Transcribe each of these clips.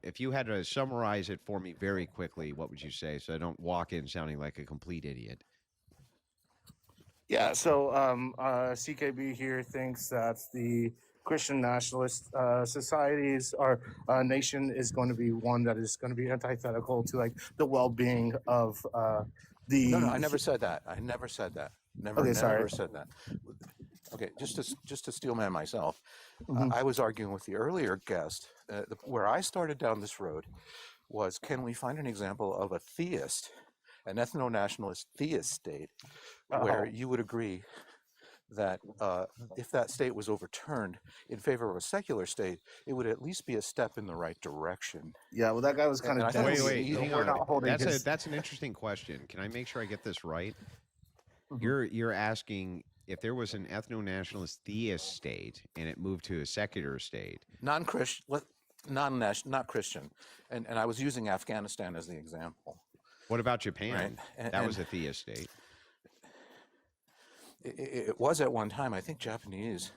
if you had to summarize it for me very quickly, what would you say? So I don't walk in sounding like a complete idiot. Yeah, so CKB here thinks that the Christian nationalist societies or nation is going to be one that is going to be antithetical to like the well-being of No, the. I never said that. I never said that. Okay, sorry. Never said that. Okay, just to steelman myself, Mhm. I was arguing with the earlier guest. Where I started down this road was, can we find an example of a theist, an ethno-nationalist theist state, where you would agree that if that state was overturned in favor of a secular state, it would at least be a step in the right direction. Yeah, well, that guy was kind of dense. Wait, hang We're not on. holding his... That's an interesting question. Can I make sure I get this right? Mhm. You're asking if there was an ethno-nationalist theist state and it moved to a secular state, non-Christian, not Christian, and I was using Afghanistan as the example. What about Japan? Right. That was a theist state. It was at one time. I think Japanese.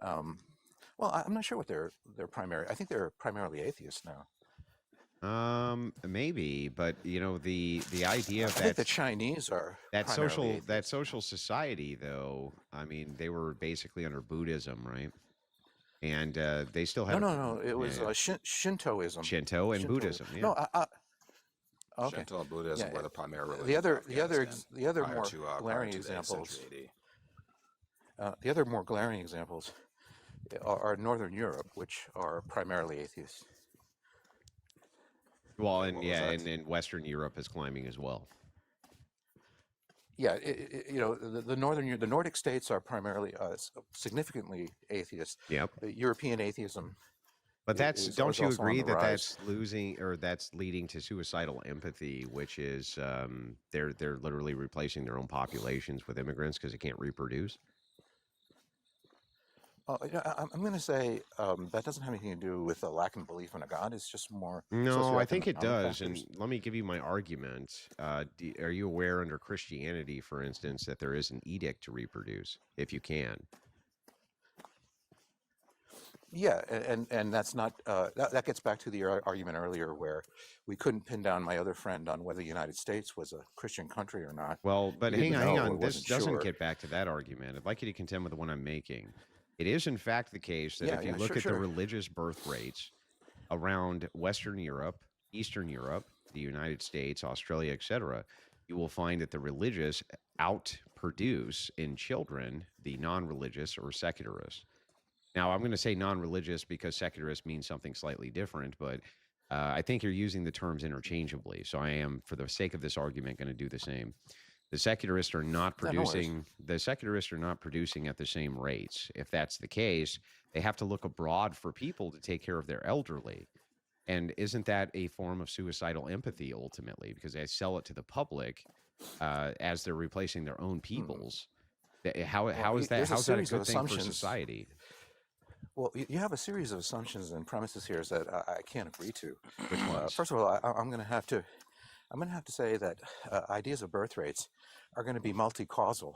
Well, I'm not sure what their primary. I think they're primarily atheists now. Maybe, but you know the idea of I think the Chinese are that primarily social society, though. I mean, they were basically under Buddhism, right? And they still had no. It was Shintoism. Shinto and Buddhism. Yeah. No, okay. Shinto and Buddhism were the primary religions. The other more glaring examples. The other more glaring examples are Northern Europe, which are primarily atheists. Well, and Western Europe is climbing as well. Yeah, the Nordic states are primarily significantly atheist. Yep. European atheism. But don't you agree that that's that's leading to suicidal empathy, which is they're literally replacing their own populations with immigrants because they can't reproduce? I'm going to say that doesn't have anything to do with a lack of belief in a God. It's just more. No, I think it does. Factors. And let me give you my argument. Are you aware under Christianity, for instance, that there is an edict to reproduce if you can? Yeah, and that's not that gets back to the argument earlier where we couldn't pin down my other friend on whether the United States was a Christian country or not. Well, but hang on. This doesn't get back to that argument. I'd like you to contend with the one I'm making. It is, in fact, the case that if you look at the religious birth rates around Western Europe, Eastern Europe, the United States, Australia, etc., you will find that the religious outproduce in children the non-religious or secularists. Now, I'm going to say non-religious because secularist means something slightly different, but I think you're using the terms interchangeably. So I am, for the sake of this argument, going to do the same. The secularists are not producing. The secularists are not producing at the same rates. If that's the case, they have to look abroad for people to take care of their elderly. And isn't that a form of suicidal empathy ultimately? Because they sell it to the public as they're replacing their own peoples. How is that a good thing for society? Well, you have a series of assumptions and premises here that I can't agree to. Which ones? First of all, I'm going to have to say that ideas of birth rates are going to be multicausal.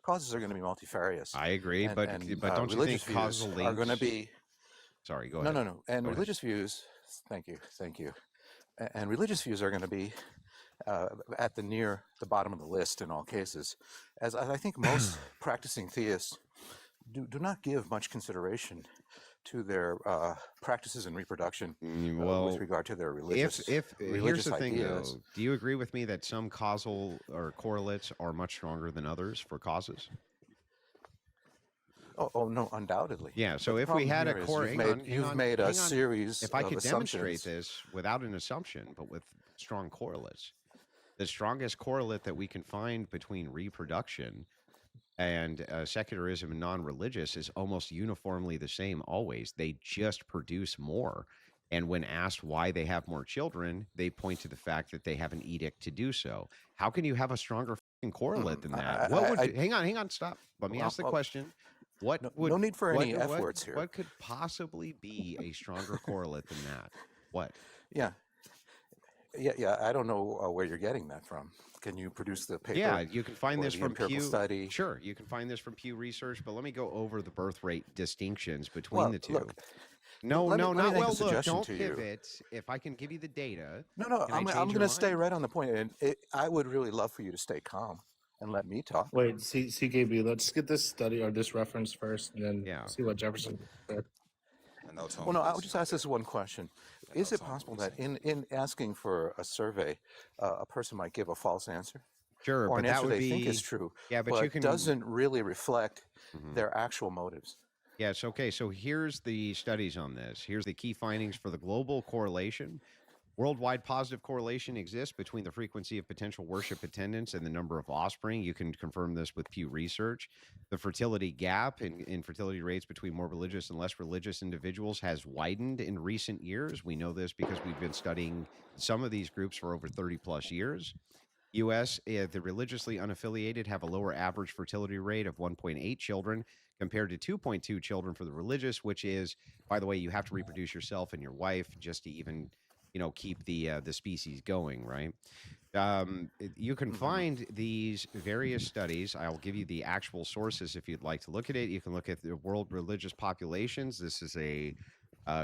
Causes are going to be multifarious. I agree, but don't you think causal links are going to be? Sorry, go ahead. No. And religious views. Thank you. And religious views are going to be at the bottom of the list in all cases, as I think most practicing theists do not give much consideration to their practices in reproduction with regard to their religious here's the thing, ideas. though. Do you agree with me that some causal or correlates are much stronger than others for causes? Oh no, undoubtedly. Yeah, so if we had a core, you've made a series. If I could assumptions. Demonstrate this without an assumption, but with strong correlates, the strongest correlate that we can find between reproduction and secularism and non-religious is almost uniformly the same always. They just produce more. And when asked why they have more children, they point to the fact that they have an edict to do so. How can you have a stronger correlate than that? Hang on, stop. Let me ask the question. No need for any F words here. What could possibly be a stronger correlate than that? What? Yeah. I don't know where you're getting that from. Can you produce the paper? Yeah, you can find this from Pew study. Sure, you can find this from Pew Research. But let me go over the birth rate distinctions between the two. No, let no, me not make a well. Look, suggestion don't to you. pivot. If I can give you the data, No, can I I'm change going your to stay mind? right on the point, and I would really love for you to stay calm and let me talk. Wait, CKB, let's get this study or this reference first, and then Yeah. see what Jefferson said. Well, no, I would just ask this one question. Is it possible that in asking for a survey, a person might give a false answer? Sure, Or but an that answer would they think is be true, yeah, but you can doesn't really reflect Mhm. their actual motives? Yes, okay. So here's the studies on this. Here's the key findings for the global correlation. Worldwide positive correlation exists between the frequency of potential worship attendance and the number of offspring. You can confirm this with Pew Research. The fertility gap in fertility rates between more religious and less religious individuals has widened in recent years. We know this because we've been studying some of these groups for over 30 plus years. U.S., the religiously unaffiliated have a lower average fertility rate of 1.8 children compared to 2.2 children for the religious, which is, by the way, you have to reproduce yourself and your wife just to even, keep the species going, right? You can find these various studies. I'll give you the actual sources if you'd like to look at it. You can look at the world religious populations. This is a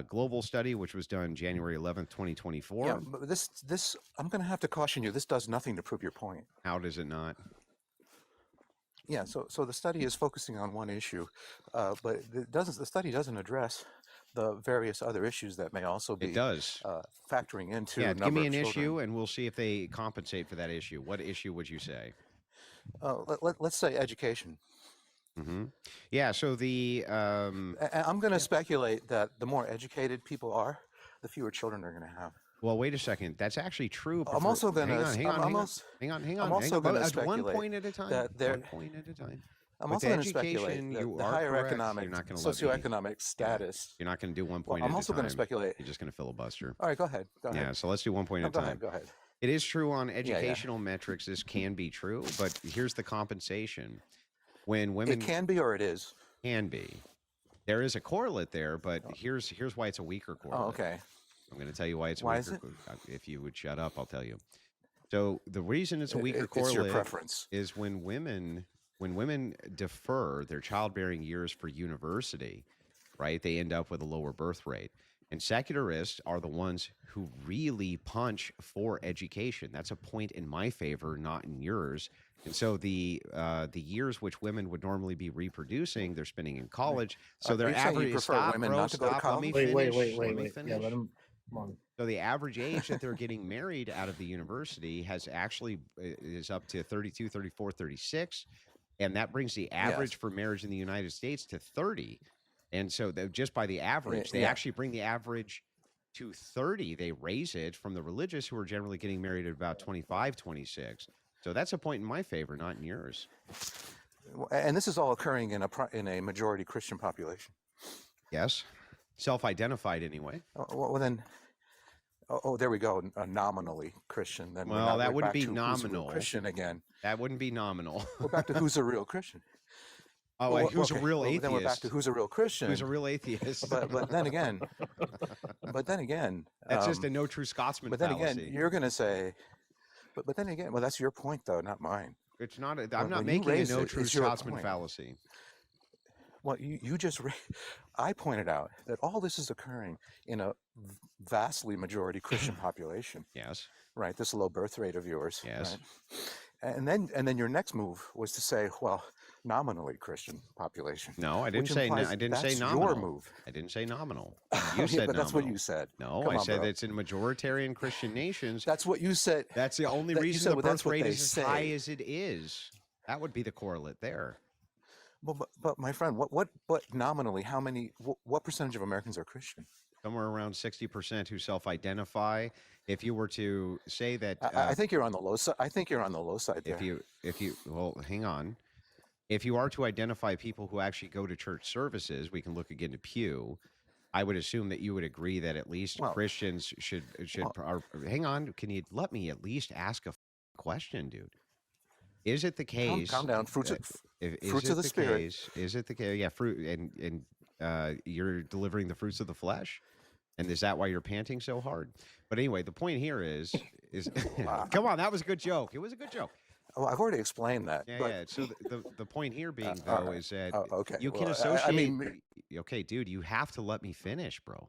global study which was done January 11th, 2024. Yeah, but this I'm going to have to caution you. This does nothing to prove your point. How does it not? Yeah, so the study is focusing on one issue, but the study doesn't address the various other issues that may also be It does. Factoring into Yeah, number give me of an children. issue and we'll see if they compensate for that issue. What issue would you say? Let's say education. Yeah, so the I'm going to speculate that the more educated people are, the fewer children are going to have. well, wait a second. That's actually true. I'm also going to hang on. I'm also going to One speculate point at a time. that there. One point at a time. I'm With also going to speculate education, that you the are higher correct. economic, You're not going to let me. socioeconomic status. You're not going to do one Well, point I'm at also a going time. to speculate. You're just going to filibuster. All right, go ahead. Go ahead. Yeah, so let's do one point No, at a go time. ahead. Go ahead. It is true on educational metrics. This can be true, but here's the compensation. When women It can be or it is. Can be. There is a correlate there, but here's why it's a weaker correlate. Oh, okay. I'm going to tell you why it's a Why weaker. is it? If you would shut up, I'll tell you. So the reason it's a weaker It's your correlate preference. is when women defer their childbearing years for university, right? They end up with a lower birth rate. And secularists are the ones who really punch for education. That's a point in my favor, not in yours. And so the years which women would normally be reproducing, they're spending in college. So their Are you saying you average prefer stop, women bro, not to go to stop. Let me college? finish. Wait. Let me Yeah, finish. let him. Come on. So the average age that they're getting married out of the university has actually is up to 32, 34, 36. And that brings the average for marriage in the United States to 30. And so just by the average, they actually bring the average to 30. They raise it from the religious who are generally getting married at about 25, 26. So that's a point in my favor, not in yours. And this is all occurring in a majority Christian population. Yes. Self-identified anyway. Well, then, there we go. Nominally Christian. Then well, that we're wouldn't back be to nominal. who's a real Christian again. That wouldn't be nominal. We're back to who's a real Christian. Oh, Well, who's okay. a real Well, atheist? Then we're back to who's a real Christian. Who's a real atheist? But then again, that's just a no true Scotsman But then fallacy. again, you're going to say, but then again, well, that's your point though, not mine. It's not. I'm When not you making a raise no it, true it's your Scotsman point. fallacy. Well, you just, I pointed out that all this is occurring in a vastly majority Christian population. Yes. Right, this low birth rate of yours. Yes. Right? And then your next move was to say, well, nominally Christian population. No, I didn't which say. implies I didn't say that's nominal. Your move. I didn't say nominal. Yeah, You said but that's what nominal. you said. No, Come I on, said bro. it's in majoritarian Christian nations. That's what you said. That's the only that you reason said, the well, that's birth what rate they is as high say. as it is. That would be the correlate there. Well, but my friend, what nominally, how many, what percentage of Americans are Christian? Somewhere around 60% who self-identify. If you were to say that, I think you're on the low side. I think you're on the low side there. if you, well, hang on. If you are to identify people who actually go to church services, we can look again to Pew. I would assume that you would agree that at least Christians should. Hang on, can you let me at least ask a question, dude? Is it the case? Calm down. Fruits of the spirit. Is it the case? Yeah, fruit, and you're delivering the fruits of the flesh, and is that why you're panting so hard? But anyway, the point here is come on, that was a good joke. It was a good joke. Oh, I've already explained that. Yeah, but, yeah. So the point here being though is that okay. you can well, associate. okay, dude, you have to let me finish, bro.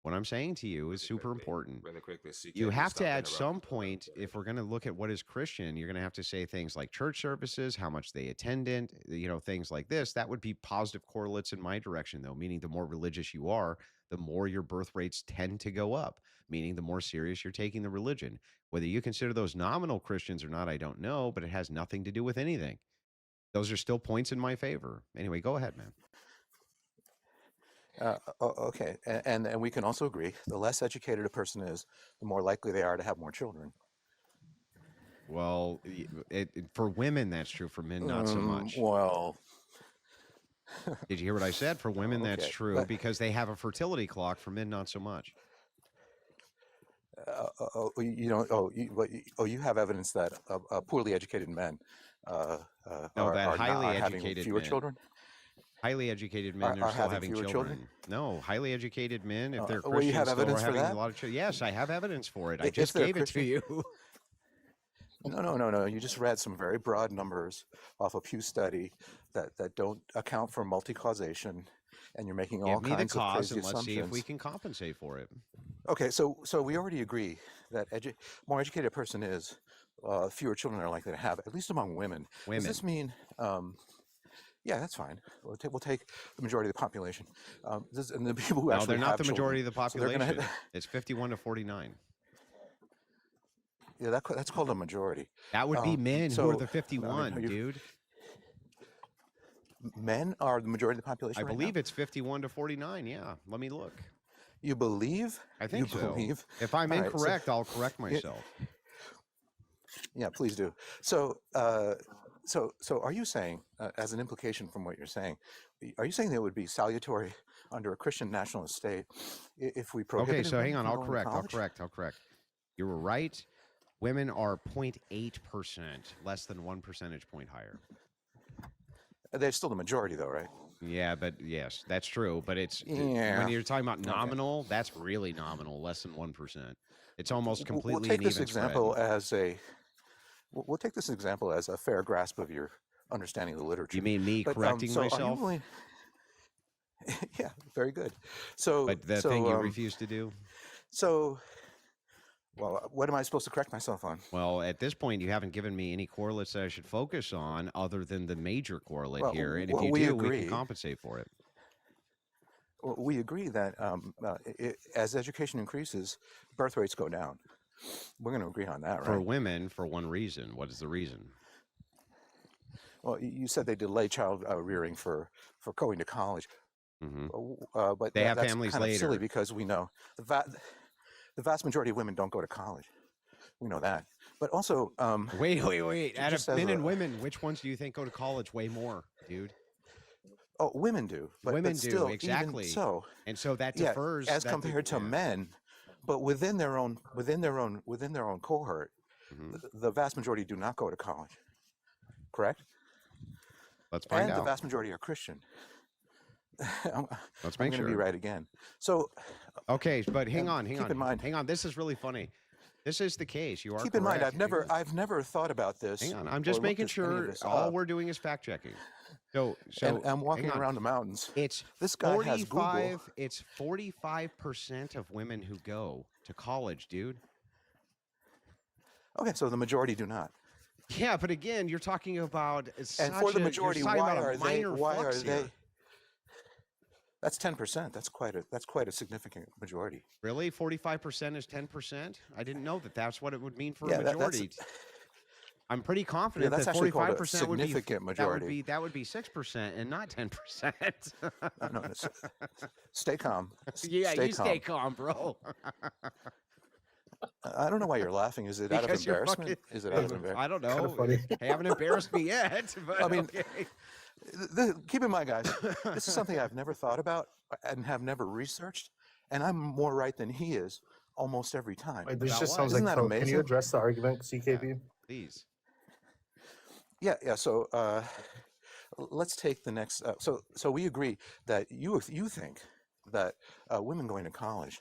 What I'm saying to you is super important. Really quickly, CK, You have to, stop at some interrupting. point, if we're going to look at what is Christian, you're going to have to say things like church services, how much they attended, things like this. That would be positive correlates in my direction, though, meaning the more religious you are, the more your birth rates tend to go up, meaning the more serious you're taking the religion. Whether you consider those nominal Christians or not, I don't know, but it has nothing to do with anything. Those are still points in my favor. Anyway, go ahead, man. Okay, and we can also agree, the less educated a person is, the more likely they are to have more children. Well, for women, that's true. For men, not so much. Well, did you hear what I said? For women, okay, that's true because they have a fertility clock. For men, not so much. You have evidence that poorly educated men no, are highly having educated fewer men. children. Highly educated men are still having children. No, highly educated men, if they're Christians, you have still evidence are for having that? a lot of children. Yes, I have evidence for it. I If just they're gave it to Christian? you. No. You just read some very broad numbers off a Pew study that don't account for multi-causation, and you're making all Give me the kinds of cause crazy and let's assumptions. see if we can compensate for it. Okay, so we already agree that more educated a person is, fewer children are likely to have, at least among women. Does this mean? Yeah, that's fine. We'll take the majority of the population. And the people who actually they're not have the majority children, of the population. It's 51 to 49. Yeah, that's called a majority. That would be men who are the 51, dude. Men are the majority of the population. I believe it's 51 to 49. Yeah, let me look. You believe? I think you so. Believe? If I'm incorrect, I'll correct myself. Yeah, please do. So are you saying, as an implication from what you're saying, are you saying that it would be salutary under a Christian nationalist state if we prohibited? Okay, so hang on. I'll correct. You were right. Women are 0.8%, less than 1 percentage point higher. They're still the majority, though, right? Yeah, but yes, that's true. But it's when you're talking about nominal, that's really nominal, less than 1%. It's almost completely we'll take an this even example spread. as a. We'll take this example as a fair grasp of your understanding of the literature. You mean me correcting myself? Yeah, very good. So, but the thing you refuse to do. So, well, what am I supposed to correct myself on? Well, at this point, you haven't given me any correlates that I should focus on other than the major correlate here. And if you do, we can compensate for it. Well, we agree that as education increases, birth rates go down. We're going to agree on that, right? For women, for one reason. What is the reason? Well, you said they delay child rearing for going to college. Mm-hmm. But they have that's families kind later. Of silly because we know the vast majority of women don't go to college. We know that. But also, wait. Out of men and women, which ones do you think go to college way more, dude? Oh, women do. But women still, do exactly. So, and so that differs as compared to men. But within their own cohort, the vast majority do not go to college. Correct? Let's find out. And the vast majority are Christian. Let's make sure. I'm going to be right again. So, okay, but hang on. Keep in mind. Hang on. This is really funny. This is the case. You are. Keep in mind. I've never thought about this. Hang on. I'm just making sure. All we're doing is fact checking. So and I'm walking around the mountains. This guy has Google. It's 45% of women who go to college, dude. Okay, so the majority do not. Yeah, but again, you're talking about and for the majority, why are they? That's 10%. That's quite a significant majority. Really, 45% is 10%. I didn't know that. That's what it would mean for a majority. I'm pretty confident that's that 45% would be majority. That would be 6% and not 10%. No, stay calm. Yeah, stay calm, bro. I don't know why you're laughing. Is it out of embarrassment? Is it out of embarrassment? I don't know. They haven't embarrassed me yet. But I mean, keep in mind, guys, this is something I've never thought about and have never researched, and I'm more right than he is almost every time. Wait, this just sounds like that amazing. Can you address the argument, CKB? Yeah, please. Yeah. So let's take the next. So we agree that you think that women going to college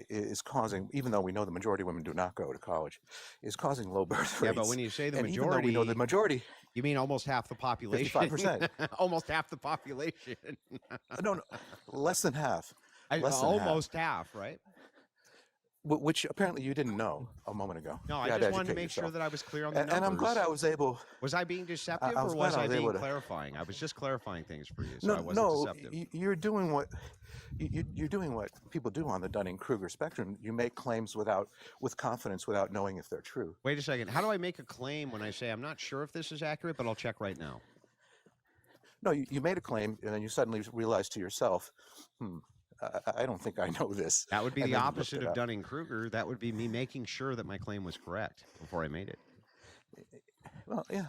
is causing, even though we know the majority of women do not go to college, is causing low birth rates. Yeah, but when you say the majority, even though we know the majority, You mean almost half the population? 55%. Almost half the population. No, less than half. Less than almost half, right? Which apparently you didn't know a moment ago. No, You I had just to wanted to educate make sure yourself. that I was clear on the numbers. And I'm glad I was able. Was I being deceptive, or was I being clarifying? I was just clarifying things for you, so I wasn't deceptive. You're doing what you're doing what people do on the Dunning-Kruger spectrum. You make claims with confidence, without knowing if they're true. Wait a second. How do I make a claim when I say I'm not sure if this is accurate, but I'll check right now? No, you made a claim, and then you suddenly realized to yourself, I don't think I know this. That would be the opposite of Dunning-Kruger. That would be me making sure that my claim was correct before I made it. Well, yeah,